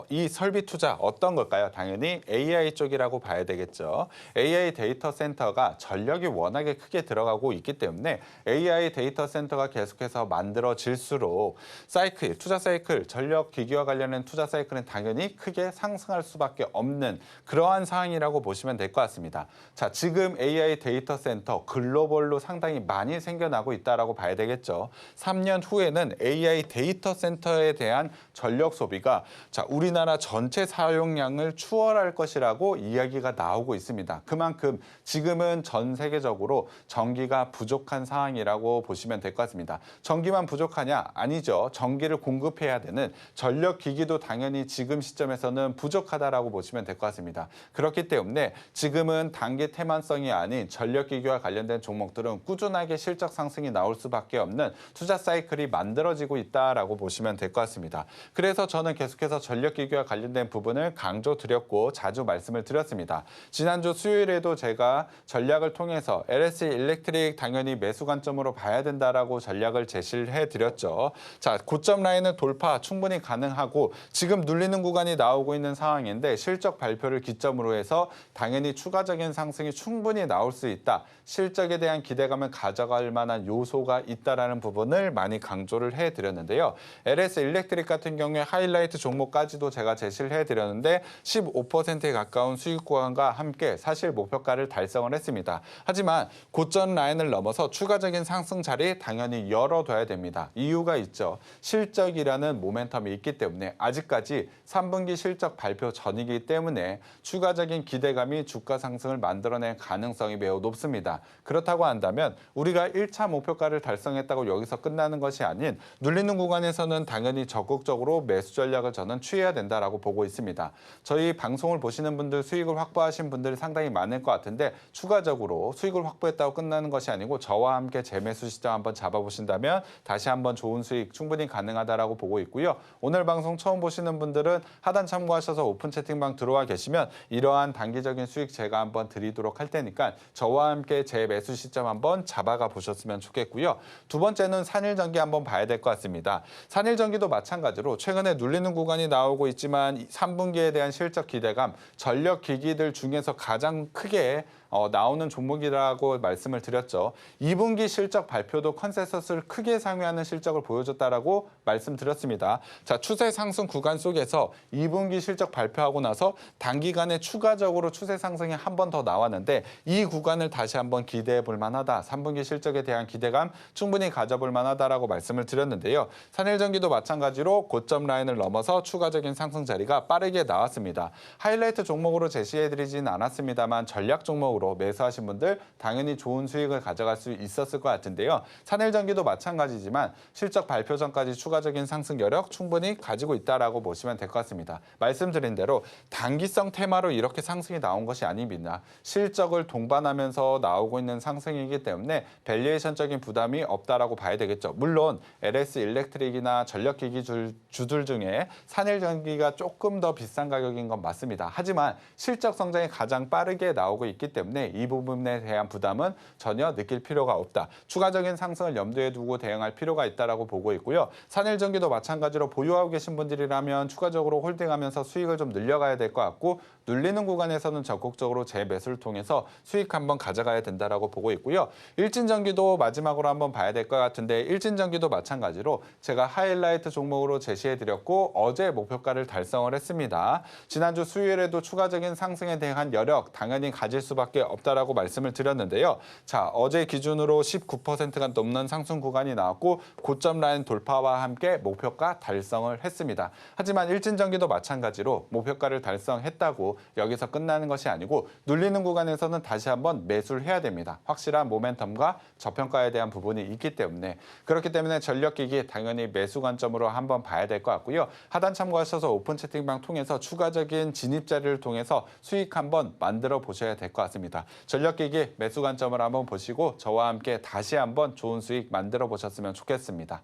이 설비 투자 어떤 걸까요? 당연히 AI 쪽이라고 봐야 되겠죠. AI 데이터 센터가 전력이 워낙에 크게 들어가고 있기 때문에 AI 데이터 센터가 계속해서 만들어질수록 사이클, 투자 사이클, 전력 기기와 관련된 투자 사이클은 당연히 크게 상승할 수밖에 없는 그러한 상황이라고 보시면 될 것 같습니다. 자, 지금 AI 데이터 센터 글로벌로 상당히 많이 생겨나고 있다라고 봐야 되겠죠. 3년 후에는 AI 데이터 센터에 대한 전력 소비가 자 자, 우리나라 전체 사용량을 추월할 것이라고 이야기가 나오고 있습니다. 그만큼 지금은 전 세계적으로 전기가 부족한 상황이라고 보시면 될 것 같습니다. 전기만 부족하냐? 아니죠. 전기를 공급해야 되는 전력기기도 당연히 지금 시점에서는 부족하다라고 보시면 될 것 같습니다. 그렇기 때문에 지금은 단기 태만성이 아닌 전력기기와 관련된 종목들은 꾸준하게 실적 상승이 나올 수밖에 없는 투자 사이클이 만들어지고 있다라고 보시면 될 것 같습니다. 그래서 저는 계속해서 전력기기와 관련된 부분을 강조드렸고 자주 말씀을 드렸습니다. 지난주 수요일에도 제가 전략을 통해서 LS 일렉트릭 당연히 매수 관점으로 봐야 된다라고 전략을 제시를 해드렸죠. 자, 고점 라인을 돌파 충분히 가능하고 지금 눌리는 구간이 나오고 있는 상황인데 실적 발표를 기점으로 해서 당연히 추가적인 상승이 충분히 나올 수 있다. 실적에 대한 기대감을 가져갈 만한 요소가 있다라는 부분을 많이 강조를 해드렸는데요. LS 일렉트릭 같은 경우에 하이라이트 종목까지도 제가 제시를 해드렸는데 15%에 가까운 수익 구간과 함께 사실 목표가를 달성을 했습니다. 하지만 고점 라인을 넘어서 추가적인 상승 자리 당연히 열어둬야 됩니다. 이유가 있죠. 실적이라는 모멘텀이 있기 때문에 아직까지 3분기 실적 발표 전이기 때문에 추가적인 기대감이 주가 상승을 만들어낼 가능성이 매우 높습니다. 그렇다고 한다면 우리가 1차 목표가를 달성했다고 여기서 끝나는 것이 아닌 눌리는 구간에서는 당연히 적극적으로 매수 전략을 저는 취해야 된다라고 보고 있습니다. 저희 방송을 보시는 분들 수익을 확보하신 분들이 상당히 많을 것 같은데 추가적으로 수익을 확보했다고 끝나는 것이 아니고 저와 함께 재매수 시점 한번 잡아보신다면 다시 한번 좋은 수익 충분히 가능하다라고 보고 있고요. 오늘 방송 처음 보시는 분들은 하단 참고하셔서 오픈 채팅방 들어와 계시면 이러한 단기적인 수익 제가 한번 드리도록 할 테니까 저와 함께 재매수 시점 한번 잡아가 보셨으면 좋겠고요. 두 번째는 산일전기 한번 봐야 될 것 같습니다. 산일전기도 마찬가지로 최근에 눌리는 구간이 나오고 있지만 3분기에 대한 실적 기대감, 전력기기들 중에서 가장 크게 나오는 종목이라고 말씀을 드렸죠. 2분기 실적 발표도 컨센서스를 크게 상회하는 실적을 보여줬다라고 말씀드렸습니다. 자, 추세 상승 구간 속에서 2분기 실적 발표하고 나서 단기간에 추가적으로 추세 상승이 한 번 더 나왔는데 이 구간을 다시 한번 기대해 볼 만하다. 3분기 실적에 대한 기대감 충분히 가져볼 만하다라고 말씀을 드렸는데요. 산일전기도 마찬가지로 고점 라인을 넘어서 추가적인 상승 자리가 빠르게 나왔습니다. 하이라이트 종목으로 제시해드리진 않았습니다만 전략 종목으로 매수하신 분들 당연히 좋은 수익을 가져갈 수 있었을 것 같은데요. 산일전기도 마찬가지지만 실적 발표 전까지 추가적인 상승 여력 충분히 가지고 있다라고 보시면 될 것 같습니다. 말씀드린 대로 단기성 테마로 이렇게 상승이 나온 것이 아닙니다. 실적을 동반하면서 나오고 있는 상승이기 때문에 밸류에이션적인 부담이 없다라고 봐야 되겠죠. 물론 LS 일렉트릭이나 전력기기 주들 중에 산일전기가 조금 더 비싼 가격인 건 맞습니다. 하지만 실적 성장이 가장 빠르게 나오고 있기 때문에 이 부분에 대한 부담은 전혀 느낄 필요가 없다. 추가적인 상승을 염두에 두고 대응할 필요가 있다라고 보고 있고요. 산일전기도 마찬가지로 보유하고 계신 분들이라면 추가적으로 홀딩하면서 수익을 좀 늘려가야 될 것 같고 눌리는 구간에서는 적극적으로 재매수를 통해서 수익 한번 가져가야 된다라고 보고 있고요. 일진전기도 마지막으로 한번 봐야 될 것 같은데 일진전기도 마찬가지로 제가 하이라이트 종목으로 제시해드렸고 어제 목표가를 달성을 했습니다. 지난주 수요일에도 추가적인 상승에 대한 여력 당연히 가질 수밖에 없다라고 말씀을 드렸는데요. 자, 어제 기준으로 19%가 넘는 상승 구간이 나왔고 고점 라인 돌파와 함께 목표가 달성을 했습니다. 하지만 일진전기도 마찬가지로 목표가를 달성했다고 여기서 끝나는 것이 아니고 눌리는 구간에서는 다시 한번 매수를 해야 됩니다. 확실한 모멘텀과 저평가에 대한 부분이 있기 때문에 그렇기 때문에 전력기기 당연히 매수 관점으로 한번 봐야 될 것 같고요. 하단 참고하셔서 오픈 채팅방 통해서 추가적인 진입 자리를 통해서 수익 한번 만들어 보셔야 될 것 같습니다. 전력기기 매수 관점을 한번 보시고 저와 함께 다시 한번 좋은 수익 만들어 보셨으면 좋겠습니다.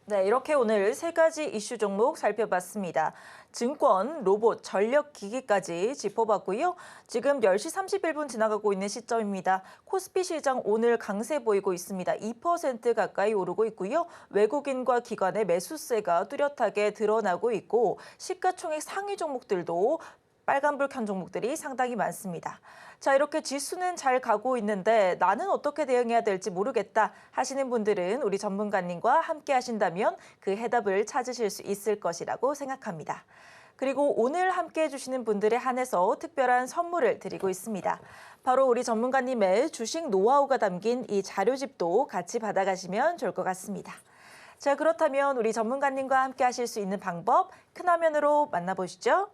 네, 이렇게 오늘 세 가지 이슈 종목 살펴봤습니다. 증권, 로봇, 전력기기까지 짚어봤고요. 지금 10시 31분 지나가고 있는 시점입니다. 코스피 시장 오늘 강세 보이고 있습니다. 2% 가까이 오르고 있고요. 외국인과 기관의 매수세가 뚜렷하게 드러나고 있고 시가총액 상위 종목들도 빨간불 켠 종목들이 상당히 많습니다. 자, 이렇게 지수는 잘 가고 있는데 나는 어떻게 대응해야 될지 모르겠다 하시는 분들은 우리 전문가님과 함께 하신다면 그 해답을 찾으실 수 있을 것이라고 생각합니다. 그리고 오늘 함께 해주시는 분들에 한해서 특별한 선물을 드리고 있습니다. 바로 우리 전문가님의 주식 노하우가 담긴 이 자료집도 같이 받아가시면 좋을 것 같습니다. 자, 그렇다면 우리 전문가님과 함께 하실 수 있는 방법 큰 화면으로 만나보시죠.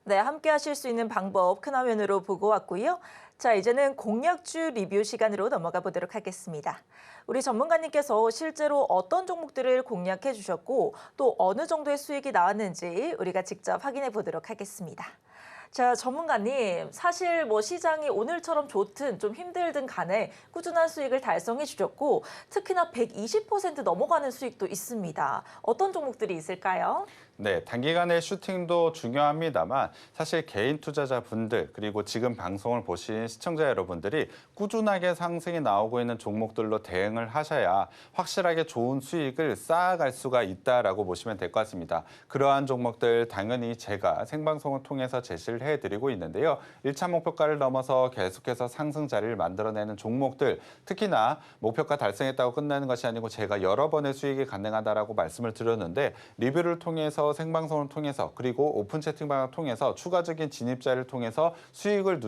네, 함께 하실 수 있는 방법 큰 화면으로 보고 왔고요. 자, 이제는 공약주 리뷰 시간으로 넘어가 보도록 하겠습니다. 우리 전문가님께서 실제로 어떤 종목들을 공략해 주셨고 또 어느 정도의 수익이 나왔는지 우리가 직접 확인해 보도록 하겠습니다. 자, 전문가님, 사실 시장이 오늘처럼 좋든 좀 힘들든 간에 꾸준한 수익을 달성해 주셨고 특히나 120% 넘어가는 수익도 있습니다. 어떤 종목들이 있을까요? 네, 단기간의 슈팅도 중요합니다만 사실 개인 투자자분들 그리고 지금 방송을 보신 시청자 여러분들이 꾸준하게 상승이 나오고 있는 종목들로 대응을 하셔야 확실하게 좋은 수익을 쌓아갈 수가 있다라고 보시면 될 것 같습니다. 그러한 종목들 당연히 제가 생방송을 통해서 제시를 해드리고 있는데요. 1차 목표가를 넘어서 계속해서 상승 자리를 만들어내는 종목들, 특히나 목표가 달성했다고 끝나는 것이 아니고 제가 여러 번의 수익이 가능하다라고 말씀을 드렸는데 리뷰를 통해서 생방송을 통해서 그리고 오픈 채팅방을 통해서 추가적인 진입자를 통해서 수익을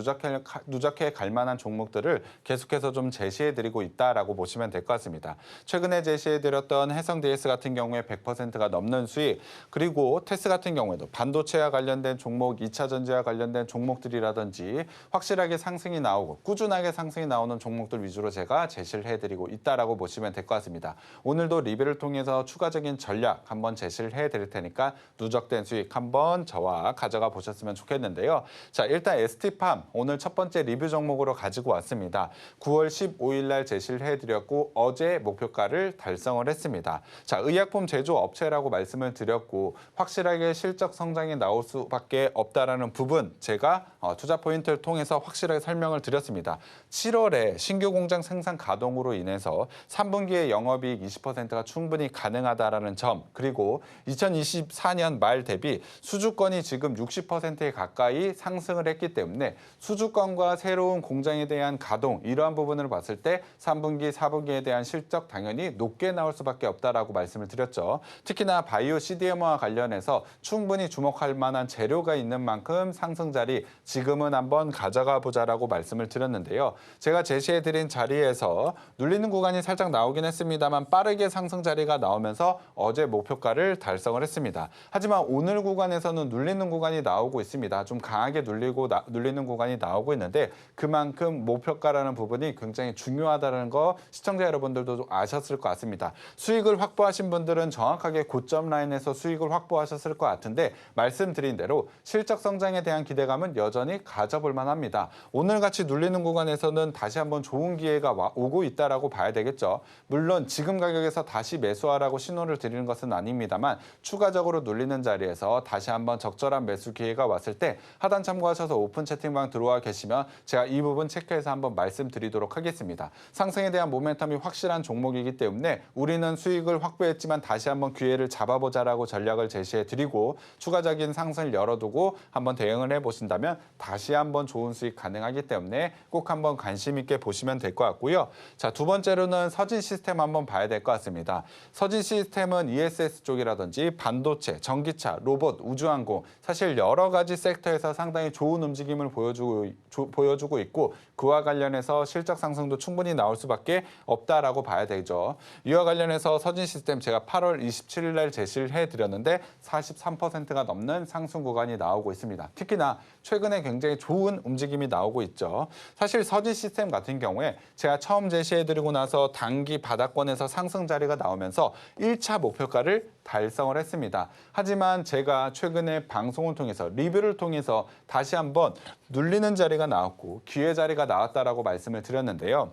누적해 갈 만한 종목들을 계속해서 좀 제시해드리고 있다라고 보시면 될 것 같습니다. 최근에 제시해드렸던 해성 DS 같은 경우에 100%가 넘는 수익, 그리고 테스 같은 경우에도 반도체와 관련된 종목, 2차 전지와 관련된 종목들이라든지 확실하게 상승이 나오고 꾸준하게 상승이 나오는 종목들 위주로 제가 제시를 해드리고 있다라고 보시면 될 것 같습니다. 오늘도 리뷰를 통해서 추가적인 전략 한번 제시를 해드릴 테니까 누적된 수익 한번 저와 가져가 보셨으면 좋겠는데요. 자, 일단 ST팜 오늘 첫 번째 리뷰 종목으로 가지고 왔습니다. 9월 15일 날 제시를 해드렸고 어제 목표가를 달성을 했습니다. 자, 의약품 제조업체라고 말씀을 드렸고 확실하게 실적 성장이 나올 수밖에 없다라는 부분 제가 투자 포인트를 통해서 확실하게 설명을 드렸습니다. 7월에 신규 공장 생산 가동으로 인해서 3분기에 영업이익 20%가 충분히 가능하다라는 점, 그리고 2024년 말 대비 수주권이 지금 60%에 가까이 상승을 했기 때문에 수주권과 새로운 공장에 대한 가동 이러한 부분을 봤을 때 3분기, 4분기에 대한 실적 당연히 높게 나올 수밖에 없다라고 말씀을 드렸죠. 특히나 바이오 CDMO와 관련해서 충분히 주목할 만한 재료가 있는 만큼 상승 자리 지금은 한번 가져가 보자라고 말씀을 드렸는데요. 제가 제시해드린 자리에서 눌리는 구간이 살짝 나오긴 했습니다만 빠르게 상승 자리가 나오면서 어제 목표가를 달성을 했습니다. 하지만 오늘 구간에서는 눌리는 구간이 나오고 있습니다. 좀 강하게 눌리는 구간이 나오고 있는데 그만큼 목표가라는 부분이 굉장히 중요하다는 거 시청자 여러분들도 아셨을 것 같습니다. 수익을 확보하신 분들은 정확하게 고점 라인에서 수익을 확보하셨을 것 같은데 말씀드린 대로 실적 성장에 대한 기대감은 여전히 가져볼 만합니다. 오늘같이 눌리는 구간에서는 다시 한번 좋은 기회가 오고 있다라고 봐야 되겠죠. 물론 지금 가격에서 다시 매수하라고 신호를 드리는 것은 아닙니다만 추가적으로 눌리는 자리에서 다시 한번 적절한 매수 기회가 왔을 때 하단 참고하셔서 오픈 채팅방 들어와 계시면 제가 이 부분 체크해서 한번 말씀드리도록 하겠습니다. 상승에 대한 모멘텀이 확실한 종목이기 때문에 우리는 수익을 확보했지만 다시 한번 기회를 잡아보자라고 전략을 제시해드리고 추가적인 상승을 열어두고 한번 대응을 해보신다면 다시 한번 좋은 수익 가능하기 때문에 꼭 한번 관심 있게 보시면 될 것 같고요. 자, 두 번째로는 서진 시스템 한번 봐야 될 것 같습니다. 서진 시스템은 ESS 쪽이라든지 반도체, 전기차, 로봇, 우주항공 사실 여러 가지 섹터에서 상당히 좋은 움직임을 보여주고 있고 그와 관련해서 실적 상승도 충분히 나올 수밖에 없다라고 봐야 되죠. 이와 관련해서 서진 시스템 제가 8월 27일 날 제시를 해드렸는데 43%가 넘는 상승 구간이 나오고 있습니다. 특히나 최근에 굉장히 좋은 움직임이 나오고 있죠. 사실 서진 시스템 같은 경우에 제가 처음 제시해드리고 나서 단기 바닥권에서 상승 자리가 나오면서 1차 목표가를 달성을 했습니다. 하지만 제가 최근에 방송을 통해서 리뷰를 통해서 다시 한번 눌리는 자리가 나왔고 기회 자리가 나왔다라고 말씀을 드렸는데요.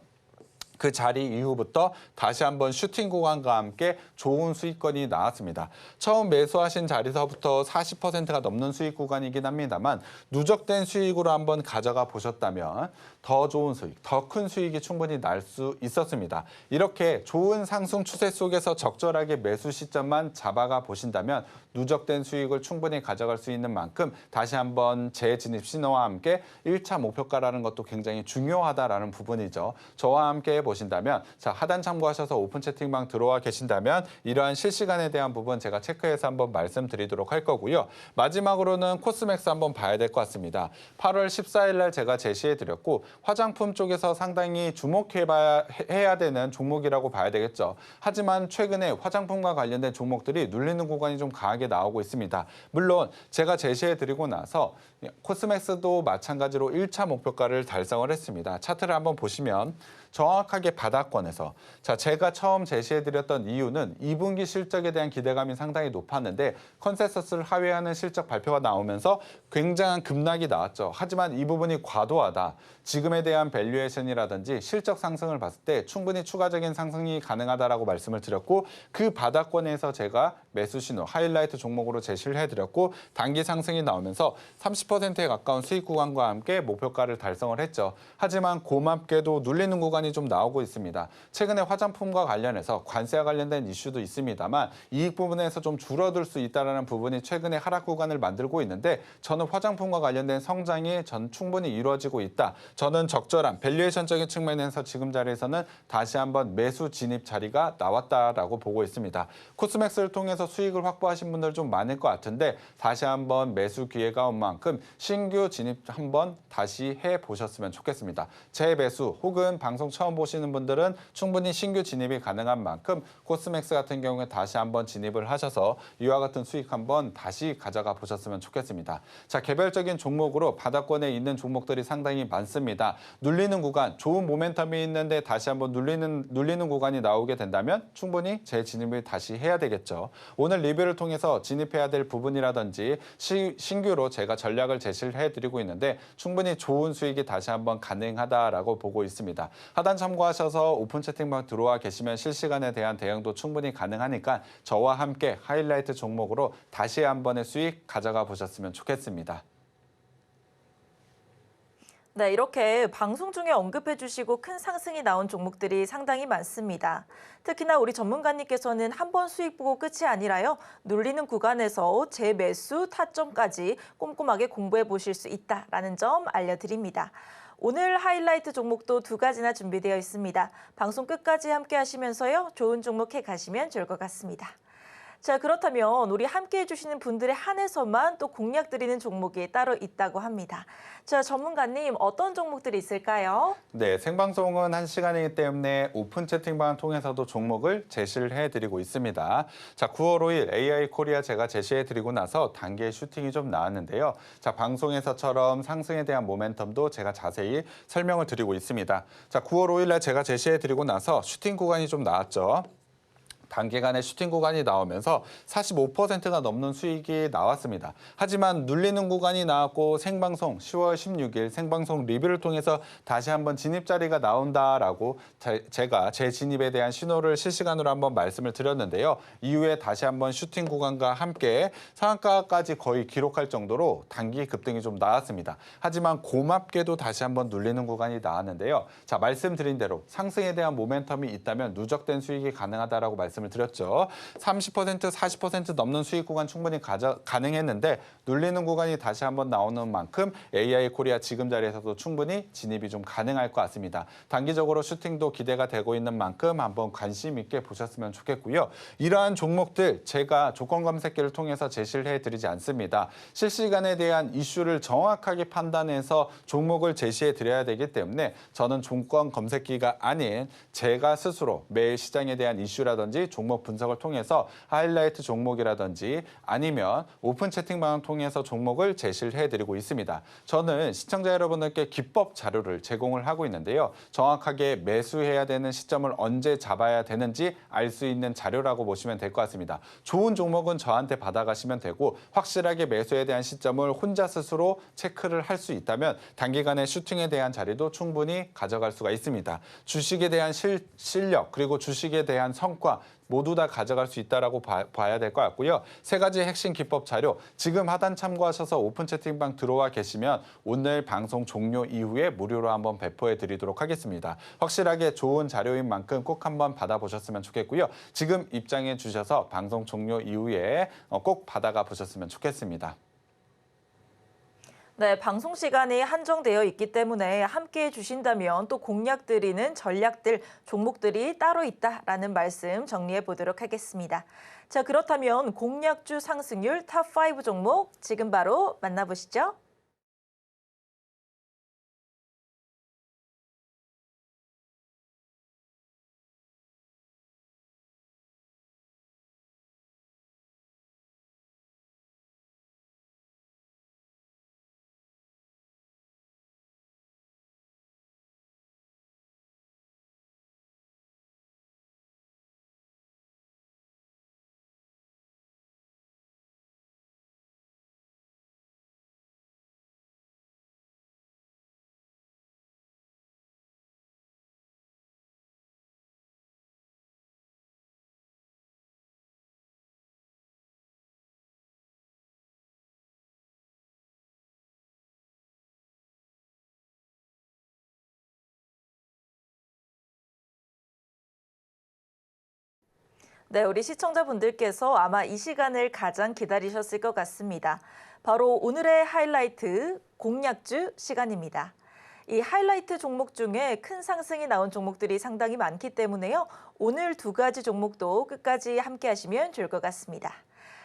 그 자리 이후부터 다시 한번 슈팅 구간과 함께 좋은 수익권이 나왔습니다. 처음 매수하신 자리서부터 40%가 넘는 수익 구간이긴 합니다만 누적된 수익으로 한번 가져가 보셨다면 더 좋은 수익, 더 큰 수익이 충분히 날 수 있었습니다. 이렇게 좋은 상승 추세 속에서 적절하게 매수 시점만 잡아가 보신다면 누적된 수익을 충분히 가져갈 수 있는 만큼 다시 한번 재진입 신호와 함께 1차 목표가라는 것도 굉장히 중요하다라는 부분이죠. 저와 함께 보신다면 자, 하단 참고하셔서 오픈 채팅방 들어와 계신다면 이러한 실시간에 대한 부분 제가 체크해서 한번 말씀드리도록 할 거고요. 마지막으로는 코스맥스 한번 봐야 될 것 같습니다. 8월 14일 날 제가 제시해드렸고 화장품 쪽에서 상당히 주목해야 되는 종목이라고 봐야 되겠죠. 하지만 최근에 화장품과 관련된 종목들이 눌리는 구간이 좀 강하게 나오고 있습니다. 물론 제가 제시해드리고 나서 코스맥스도 마찬가지로 1차 목표가를 달성을 했습니다. 차트를 한번 보시면 정확하게 바닥권에서 자, 제가 처음 제시해드렸던 이유는 2분기 실적에 대한 기대감이 상당히 높았는데 컨센서스를 하회하는 실적 발표가 나오면서 굉장한 급락이 나왔죠. 하지만 이 부분이 과도하다. 지금에 대한 밸류에이션이라든지 실적 상승을 봤을 때 충분히 추가적인 상승이 가능하다라고 말씀을 드렸고 그 바닥권에서 제가 매수 신호 하이라이트 종목으로 제시를 해드렸고 단기 상승이 나오면서 30%에 가까운 수익 구간과 함께 목표가를 달성을 했죠. 하지만 고맙게도 눌리는 구간이 좀 나오고 있습니다. 최근에 화장품과 관련해서 관세와 관련된 이슈도 있습니다만 이익 부분에서 좀 줄어들 수 있다는 부분이 최근에 하락 구간을 만들고 있는데 저는 화장품과 관련된 성장이 충분히 이루어지고 있다. 저는 적절한 밸류에이션적인 측면에서 지금 자리에서는 다시 한번 매수 진입 자리가 나왔다라고 보고 있습니다. 코스맥스를 통해서 수익을 확보하신 분들 좀 많을 것 같은데 다시 한번 매수 기회가 온 만큼 신규 진입 한번 다시 해보셨으면 좋겠습니다. 재매수 혹은 방송 처음 보시는 분들은 충분히 신규 진입이 가능한 만큼 코스맥스 같은 경우에 다시 한번 진입을 하셔서 이와 같은 수익 한번 다시 가져가 보셨으면 좋겠습니다. 자, 개별적인 종목으로 바닥권에 있는 종목들이 상당히 많습니다. 눌리는 구간, 좋은 모멘텀이 있는데 다시 한번 눌리는 구간이 나오게 된다면 충분히 재진입을 다시 해야 되겠죠. 오늘 리뷰를 통해서 진입해야 될 부분이라든지 신규로 제가 전략을 제시를 해드리고 있는데 충분히 좋은 수익이 다시 한번 가능하다라고 보고 있습니다. 하단 참고하셔서 오픈 채팅방 들어와 계시면 실시간에 대한 대응도 충분히 가능하니까 저와 함께 하이라이트 종목으로 다시 한 번의 수익 가져가 보셨으면 좋겠습니다. 네, 이렇게 방송 중에 언급해 주시고 큰 상승이 나온 종목들이 상당히 많습니다. 특히나 우리 전문가님께서는 한 번 수익 보고 끝이 아니라요. 눌리는 구간에서 재매수 타점까지 꼼꼼하게 공부해 보실 수 있다라는 점 알려드립니다. 오늘 하이라이트 종목도 2가지나 준비되어 있습니다. 방송 끝까지 함께 하시면서요. 좋은 종목 해 가시면 좋을 것 같습니다. 자, 그렇다면 우리 함께 해주시는 분들에 한해서만 또 공략 드리는 종목이 따로 있다고 합니다. 자, 전문가님 어떤 종목들이 있을까요? 네, 생방송은 1시간이기 때문에 오픈 채팅방을 통해서도 종목을 제시를 해드리고 있습니다. 자, 9월 5일 AI 코리아 제가 제시해드리고 나서 단계 슈팅이 좀 나왔는데요. 자, 방송에서처럼 상승에 대한 모멘텀도 제가 자세히 설명을 드리고 있습니다. 자, 9월 5일 날 제가 제시해드리고 나서 슈팅 구간이 좀 나왔죠. 단기간에 슈팅 구간이 나오면서 45%가 넘는 수익이 나왔습니다. 하지만 눌리는 구간이 나왔고 생방송 10월 16일 생방송 리뷰를 통해서 다시 한번 진입 자리가 나온다라고 제가 제 진입에 대한 신호를 실시간으로 한번 말씀을 드렸는데요. 이후에 다시 한번 슈팅 구간과 함께 상한가까지 거의 기록할 정도로 단기 급등이 좀 나왔습니다. 하지만 고맙게도 다시 한번 눌리는 구간이 나왔는데요. 자, 말씀드린 대로 상승에 대한 모멘텀이 있다면 누적된 수익이 가능하다라고 말씀을 드렸죠. 30%, 40% 넘는 수익 구간 충분히 가능했는데 눌리는 구간이 다시 한번 나오는 만큼 AI 코리아 지금 자리에서도 충분히 진입이 좀 가능할 것 같습니다. 단기적으로 슈팅도 기대가 되고 있는 만큼 한번 관심 있게 보셨으면 좋겠고요. 이러한 종목들 제가 조건 검색기를 통해서 제시를 해드리지 않습니다. 실시간에 대한 이슈를 정확하게 판단해서 종목을 제시해 드려야 되기 때문에 저는 조건 검색기가 아닌 제가 스스로 매일 시장에 대한 이슈라든지 분들이 종목 분석을 통해서 하이라이트 종목이라든지 아니면 오픈 채팅방을 통해서 종목을 제시를 해드리고 있습니다. 저는 시청자 여러분들께 기법 자료를 제공을 하고 있는데요. 정확하게 매수해야 되는 시점을 언제 잡아야 되는지 알 수 있는 자료라고 보시면 될 것 같습니다. 좋은 종목은 저한테 받아가시면 되고 확실하게 매수에 대한 시점을 혼자 스스로 체크를 할 수 있다면 단기간에 슈팅에 대한 자리도 충분히 가져갈 수가 있습니다. 주식에 대한 실력 그리고 주식에 대한 성과 모두 다 가져갈 수 있다라고 봐야 될 것 같고요. 세 가지 핵심 기법 자료 지금 하단 참고하셔서 오픈 채팅방 들어와 계시면 오늘 방송 종료 이후에 무료로 한번 배포해 드리도록 하겠습니다. 확실하게 좋은 자료인 만큼 꼭 한번 받아보셨으면 좋겠고요. 지금 입장해 주셔서 방송 종료 이후에 꼭 받아가 보셨으면 좋겠습니다. 네, 방송 시간이 한정되어 있기 때문에 함께해 주신다면 또 공략 드리는 전략들, 종목들이 따로 있다라는 말씀 정리해 보도록 하겠습니다. 자, 그렇다면 공략주 상승률 탑5 종목 지금 바로 만나보시죠. 네, 우리 시청자분들께서 아마 이 시간을 가장 기다리셨을 것 같습니다. 바로 오늘의 하이라이트 공략주 시간입니다. 이 하이라이트 종목 중에 큰 상승이 나온 종목들이 상당히 많기 때문에요. 오늘 두 가지 종목도 끝까지 함께 하시면 좋을 것 같습니다.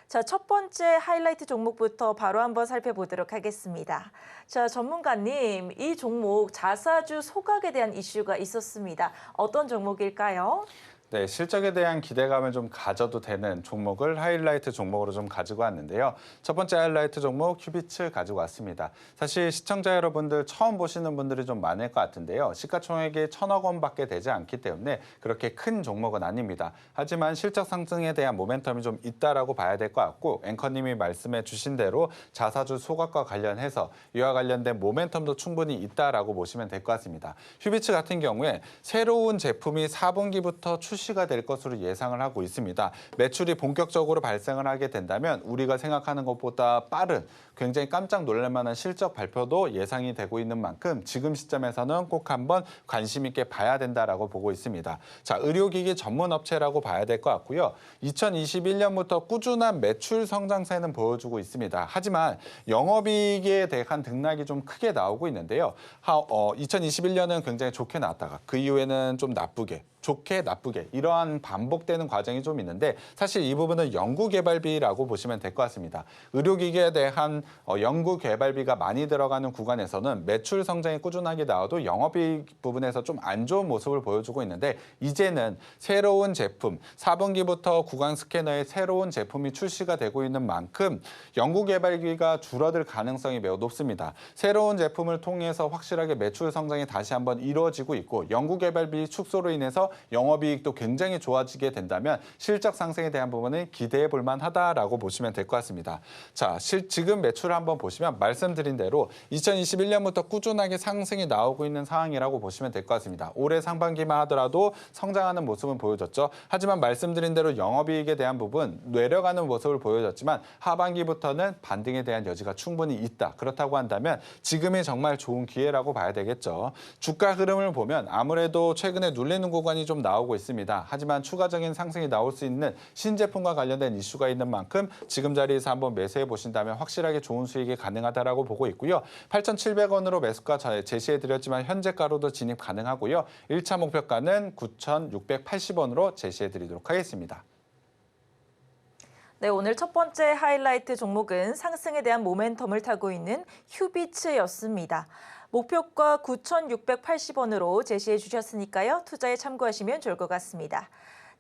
자, 첫 번째 하이라이트 종목부터 바로 한번 살펴보도록 하겠습니다. 자, 전문가님, 이 종목 자사주 소각에 대한 이슈가 있었습니다. 어떤 종목일까요? 네, 실적에 대한 기대감을 좀 가져도 되는 종목을 하이라이트 종목으로 좀 가지고 왔는데요. 첫 번째 하이라이트 종목 큐비츠 가지고 왔습니다. 사실 시청자 여러분들 처음 보시는 분들이 좀 많을 것 같은데요. 시가총액이 1,000억 원밖에 되지 않기 때문에 그렇게 큰 종목은 아닙니다. 하지만 실적 상승에 대한 모멘텀이 좀 있다라고 봐야 될 것 같고 앵커님이 말씀해 주신 대로 자사주 소각과 관련해서 이와 관련된 모멘텀도 충분히 있다라고 보시면 될 것 같습니다. 큐비츠 같은 경우에 새로운 제품이 4분기부터 출시가 될 것으로 예상을 하고 있습니다. 매출이 본격적으로 발생을 하게 된다면 우리가 생각하는 것보다 빠른 굉장히 깜짝 놀랄 만한 실적 발표도 예상이 되고 있는 만큼 지금 시점에서는 꼭 한번 관심 있게 봐야 된다라고 보고 있습니다. 자, 의료기기 전문 업체라고 봐야 될 것 같고요. 2021년부터 꾸준한 매출 성장세는 보여주고 있습니다. 하지만 영업이익에 대한 등락이 좀 크게 나오고 있는데요. 2021년은 굉장히 좋게 나왔다가 그 이후에는 좀 나쁘게 좋게 나쁘게 이러한 반복되는 과정이 좀 있는데 사실 이 부분은 연구개발비라고 보시면 될 것 같습니다. 의료기기에 대한 연구개발비가 많이 들어가는 구간에서는 매출 성장이 꾸준하게 나와도 영업이익 부분에서 좀 안 좋은 모습을 보여주고 있는데 이제는 새로운 제품 4분기부터 구강 스캐너의 새로운 제품이 출시가 되고 있는 만큼 연구개발비가 줄어들 가능성이 매우 높습니다. 새로운 제품을 통해서 확실하게 매출 성장이 다시 한번 이루어지고 있고 연구개발비 축소로 인해서 영업이익도 굉장히 좋아지게 된다면 실적 상승에 대한 부분은 기대해 볼 만하다라고 보시면 될 것 같습니다. 자, 지금 매출을 한번 보시면 말씀드린 대로 2021년부터 꾸준하게 상승이 나오고 있는 상황이라고 보시면 될 것 같습니다. 올해 상반기만 하더라도 성장하는 모습은 보여줬죠. 하지만 말씀드린 대로 영업이익에 대한 부분 내려가는 모습을 보여줬지만 하반기부터는 반등에 대한 여지가 충분히 있다. 그렇다고 한다면 지금이 정말 좋은 기회라고 봐야 되겠죠. 주가 흐름을 보면 아무래도 최근에 눌리는 구간이 좀 나오고 있습니다. 하지만 추가적인 상승이 나올 수 있는 신제품과 관련된 이슈가 있는 만큼 지금 자리에서 한번 매수해 보신다면 확실하게 좋은 수익이 가능하다라고 보고 있고요. 8,700원으로 매수가 제시해 드렸지만 현재가로도 진입 가능하고요. 1차 목표가는 9,680원으로 제시해 드리도록 하겠습니다. 네, 오늘 첫 번째 하이라이트 종목은 상승에 대한 모멘텀을 타고 있는 휴비츠였습니다. 목표가 9,680원으로 제시해 주셨으니까요. 투자에 참고하시면 좋을 것 같습니다.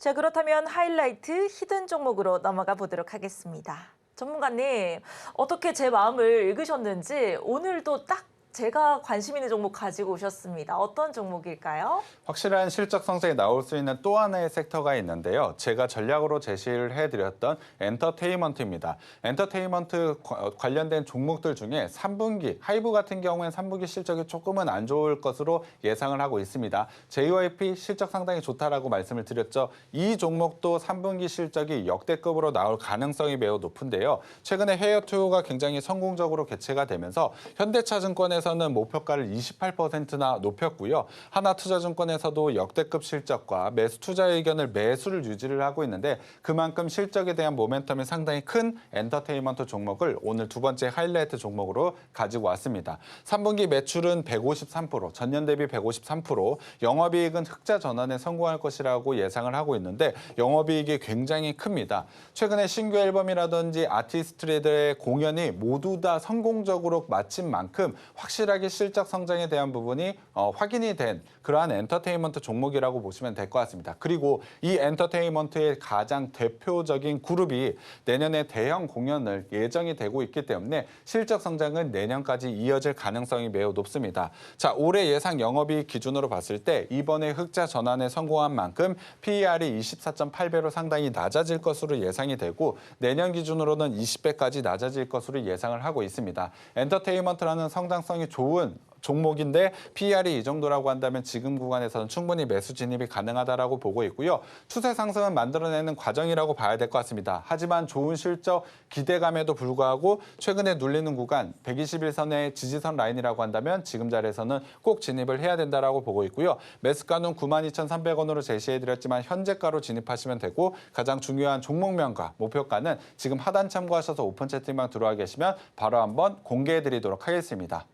자, 그렇다면 하이라이트 히든 종목으로 넘어가 보도록 하겠습니다. 전문가님, 어떻게 제 마음을 읽으셨는지 오늘도 딱 제가 관심 있는 종목 가지고 오셨습니다. 어떤 종목일까요? 확실한 실적 성장이 나올 수 있는 또 하나의 섹터가 있는데요. 제가 전략으로 제시를 해드렸던 엔터테인먼트입니다. 엔터테인먼트 관련된 종목들 중에 3분기, 하이브 같은 경우엔 3분기 실적이 조금은 안 좋을 것으로 예상을 하고 있습니다. JYP 실적 상당히 좋다라고 말씀을 드렸죠. 이 종목도 3분기 실적이 역대급으로 나올 가능성이 매우 높은데요. 최근에 해외 투자가 굉장히 성공적으로 개최가 되면서 현대차증권에서는 목표가를 28%나 높였고요. 하나투자증권에서도 역대급 실적과 매수 투자 의견을 매수를 유지를 하고 있는데 그만큼 실적에 대한 모멘텀이 상당히 큰 엔터테인먼트 종목을 오늘 두 번째 하이라이트 종목으로 가지고 왔습니다. 3분기 매출은 153%, 전년 대비 153%, 영업이익은 흑자 전환에 성공할 것이라고 예상을 하고 있는데 영업이익이 굉장히 큽니다. 최근에 신규 앨범이라든지 아티스트들의 공연이 모두 다 성공적으로 마친 만큼 확실하게 실적 성장에 대한 부분이 확인이 된 그러한 엔터테인먼트 종목이라고 보시면 될 것 같습니다. 그리고 이 엔터테인먼트의 가장 대표적인 그룹이 내년에 대형 공연을 예정이 되고 있기 때문에 실적 성장은 내년까지 이어질 가능성이 매우 높습니다. 자, 올해 예상 영업이익 기준으로 봤을 때 이번에 흑자 전환에 성공한 만큼 PER이 24.8배로 상당히 낮아질 것으로 예상이 되고 내년 기준으로는 20배까지 낮아질 것으로 예상을 하고 있습니다. 엔터테인먼트라는 성장성이 좋은 종목인데 PER이 이 정도라고 한다면 지금 구간에서는 충분히 매수 진입이 가능하다라고 보고 있고요. 추세 상승은 만들어내는 과정이라고 봐야 될 것 같습니다. 하지만 좋은 실적 기대감에도 불구하고 최근에 눌리는 구간 121선의 지지선 라인이라고 한다면 지금 자리에서는 꼭 진입을 해야 된다라고 보고 있고요. 매수가는 92,300원으로 제시해드렸지만 현재가로 진입하시면 되고 가장 중요한 종목명과 목표가는 지금 하단 참고하셔서 오픈 채팅방 들어와 계시면 바로 한번 공개해드리도록 하겠습니다.